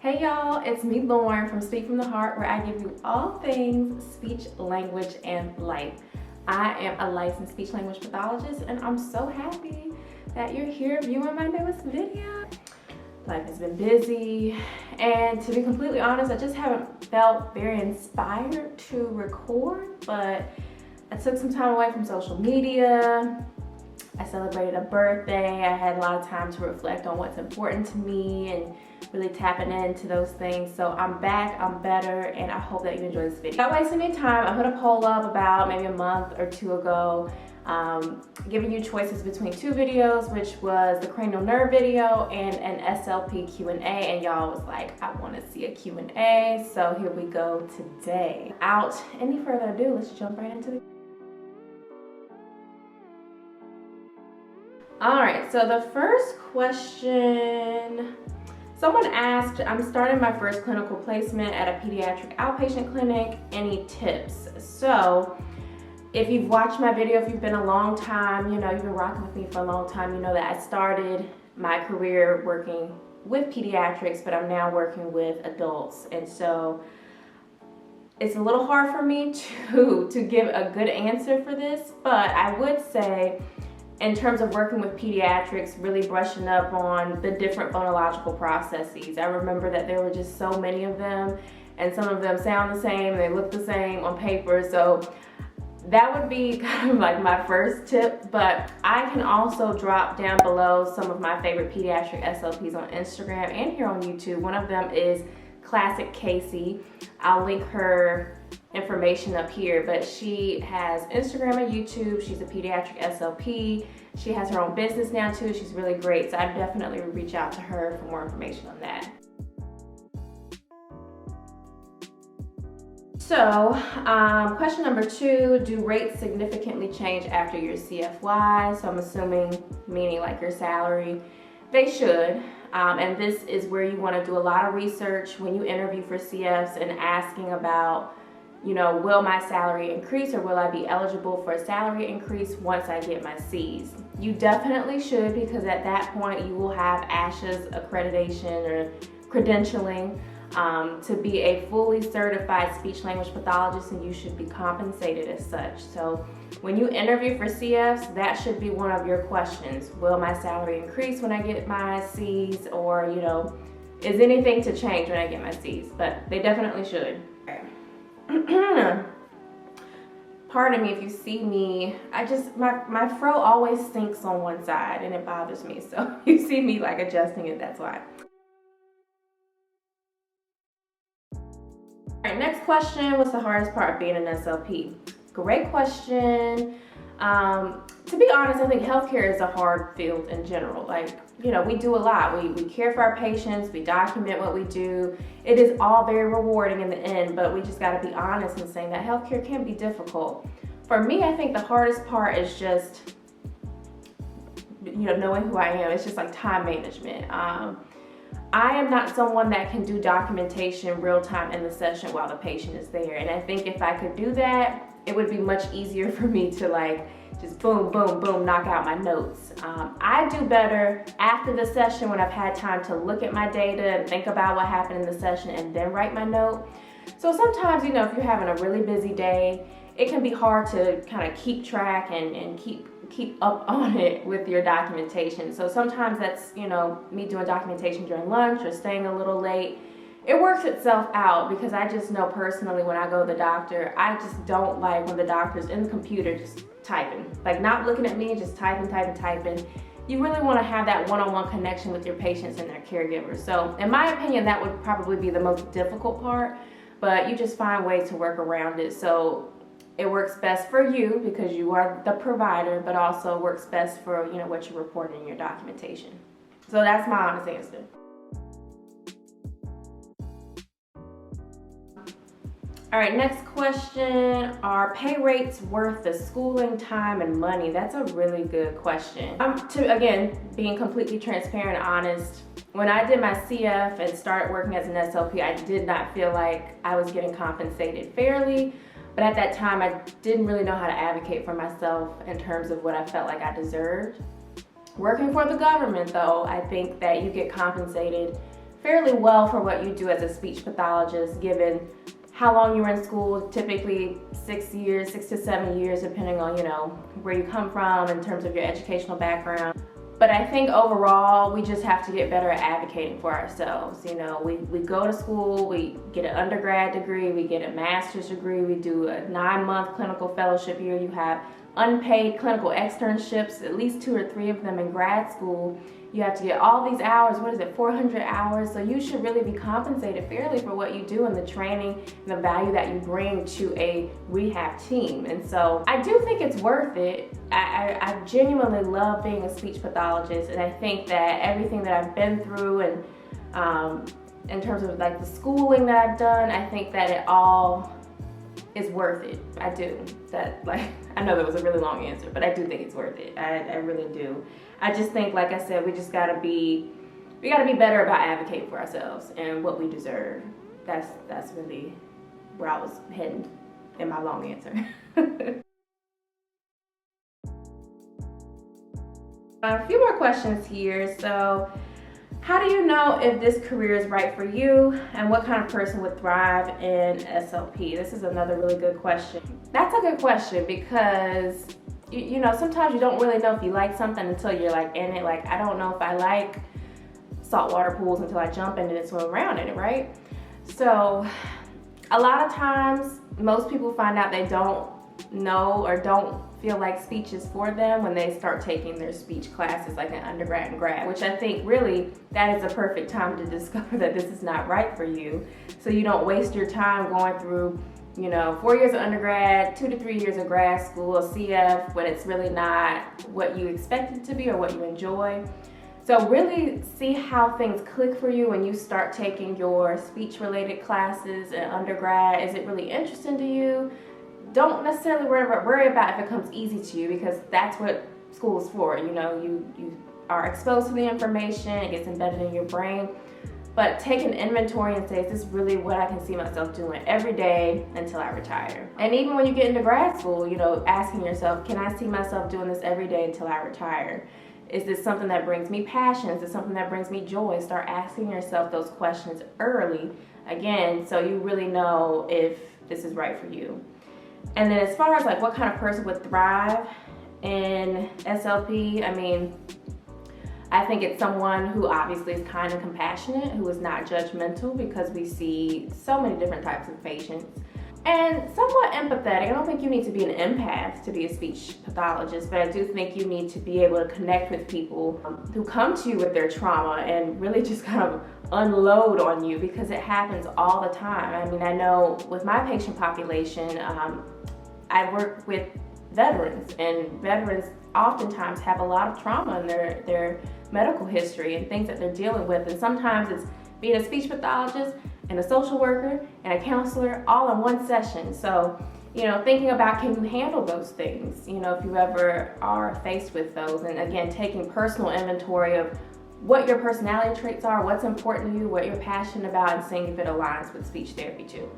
Hey y'all, it's me Lauren from Speak from the Heart, where I give you all things speech, language, and life. I am a licensed speech language pathologist, and I'm so happy that you're here viewing my newest video. Life has been busy, and to be completely honest, I just haven't felt very inspired to record, but I took some time away from social media. I celebrated a birthday. I had a lot of time to reflect on what's important to me and really tapping into those things. So I'm back, I'm better, and I hope that you enjoy this video. Without wasting any time, I put a poll up about maybe a month or two ago, giving you choices between two videos, which was the cranial nerve video and an SLP Q&A, and y'all was like, I want to see a Q&A, so here we go today. Without any further ado, let's jump right into the Alright, so the first question, someone asked, I'm starting my first clinical placement at a pediatric outpatient clinic, any tips? So, if you've watched my video, if you've been a long time, you know, you've been rocking with me for a long time, you know that I started my career working with pediatrics, but I'm now working with adults. And so, it's a little hard for me to give a good answer for this, but I would say, in terms of working with pediatrics, really brushing up on the different phonological processes. I remember that there were just so many of them, and some of them sound the same, and they look the same on paper, so that would be kind of like my first tip, but I can also drop down below some of my favorite pediatric SLPs on Instagram and here on YouTube. One of them is Classic Casey. I'll link her information up here, but she has Instagram and YouTube. She's a pediatric SLP. She has her own business now too. She's really great, so I definitely would reach out to her for more information on that. So, question number 2, do rates significantly change after your CFY? So I'm assuming, meaning like your salary. They should, and this is where you want to do a lot of research when you interview for CFs and asking about, you know, will my salary increase or will I be eligible for a salary increase once I get my C's? You definitely should, because at that point you will have ASHA's accreditation or credentialing to be a fully certified speech language pathologist, and you should be compensated as such. So when you interview for CFs, that should be one of your questions. Will my salary increase when I get my C's, or, you know, is anything to change when I get my C's? But they definitely should. Pardon me if you see me, my throat always sinks on one side and it bothers me, so you see me like adjusting it, that's why. Alright, next question, what's the hardest part of being an SLP? Great question. To be honest, I think healthcare is a hard field in general. Like, you know, we do a lot. We care for our patients, we document what we do. It is all very rewarding in the end, but we just gotta be honest in saying that healthcare can be difficult. For me, I think the hardest part is just, you know, knowing who I am. It's just like time management. I am not someone that can do documentation real time in the session while the patient is there. And I think if I could do that, it would be much easier for me to like just boom, boom, boom, knock out my notes. I do better after the session when I've had time to look at my data and think about what happened in the session and then write my note. So sometimes, you know, if you're having a really busy day, it can be hard to kind of keep track and keep up on it with your documentation. So sometimes that's, you know, me doing documentation during lunch or staying a little late. It works itself out, because I just know personally when I go to the doctor, I just don't like when the doctor's in the computer just typing, like not looking at me, just typing. You really want to have that one-on-one connection with your patients and their caregivers. So in my opinion, that would probably be the most difficult part, but you just find ways to work around it. So it works best for you because you are the provider, but also works best for, you know, what you're reporting in your documentation. So that's my honest answer. All right, next question. Are pay rates worth the schooling time and money? That's a really good question. Again, being completely transparent and honest, when I did my CF and started working as an SLP, I did not feel like I was getting compensated fairly. But at that time, I didn't really know how to advocate for myself in terms of what I felt like I deserved. Working for the government, though, I think that you get compensated fairly well for what you do as a speech pathologist, given how long you were in school, typically 6 years, 6 to 7 years, depending on, where you come from in terms of your educational background. But I think overall, we just have to get better at advocating for ourselves. We go to school, we get an undergrad degree, we get a master's degree, we do a 9-month clinical fellowship year. You have unpaid clinical externships, at least 2 or 3 of them in grad school. You have to get all these hours, 400 hours? So you should really be compensated fairly for what you do and the training and the value that you bring to a rehab team. And so I do think it's worth it. I genuinely love being a speech pathologist, and I think that everything that I've been through and in terms of like the schooling that I've done, I think that it all is worth it. I do. I know that was a really long answer, but I do think it's worth it. I really do. I just think, like I said, we gotta be better about advocating for ourselves and what we deserve. That's really where I was heading in my long answer. A few more questions here. So, how do you know if this career is right for you, and what kind of person would thrive in SLP? This is another really good question. That's a good question because sometimes you don't really know if you like something until you're like in it. Like, I don't know if I like saltwater pools until I jump in it and swim around in it, right? So a lot of times most people find out they don't know or don't feel like speech is for them when they start taking their speech classes like in undergrad and grad, which I think really that is a perfect time to discover that this is not right for you. So you don't waste your time going through 4 years of undergrad, 2 to 3 years of grad school, a CF, when it's really not what you expect it to be or what you enjoy. So really see how things click for you when you start taking your speech-related classes in undergrad. Is it really interesting to you? Don't necessarily worry about if it comes easy to you, because that's what school is for. You are exposed to the information, it gets embedded in your brain. But take an inventory and say, is this really what I can see myself doing every day until I retire? And even when you get into grad school, asking yourself, can I see myself doing this every day until I retire? Is this something that brings me passion? Is this something that brings me joy? Start asking yourself those questions early, again, so you really know if this is right for you. And then as far as like what kind of person would thrive in SLP, I think it's someone who obviously is kind and compassionate, who is not judgmental, because we see so many different types of patients. And somewhat empathetic. I don't think you need to be an empath to be a speech pathologist, but I do think you need to be able to connect with people who come to you with their trauma and really just kind of unload on you, because it happens all the time. I know with my patient population, I work with veterans, and veterans oftentimes have a lot of trauma in their medical history and things that they're dealing with. And sometimes it's being a speech pathologist and a social worker and a counselor all in one session. So, thinking about, can you handle those things, if you ever are faced with those. And again, taking personal inventory of what your personality traits are, what's important to you, what you're passionate about, and seeing if it aligns with speech therapy too.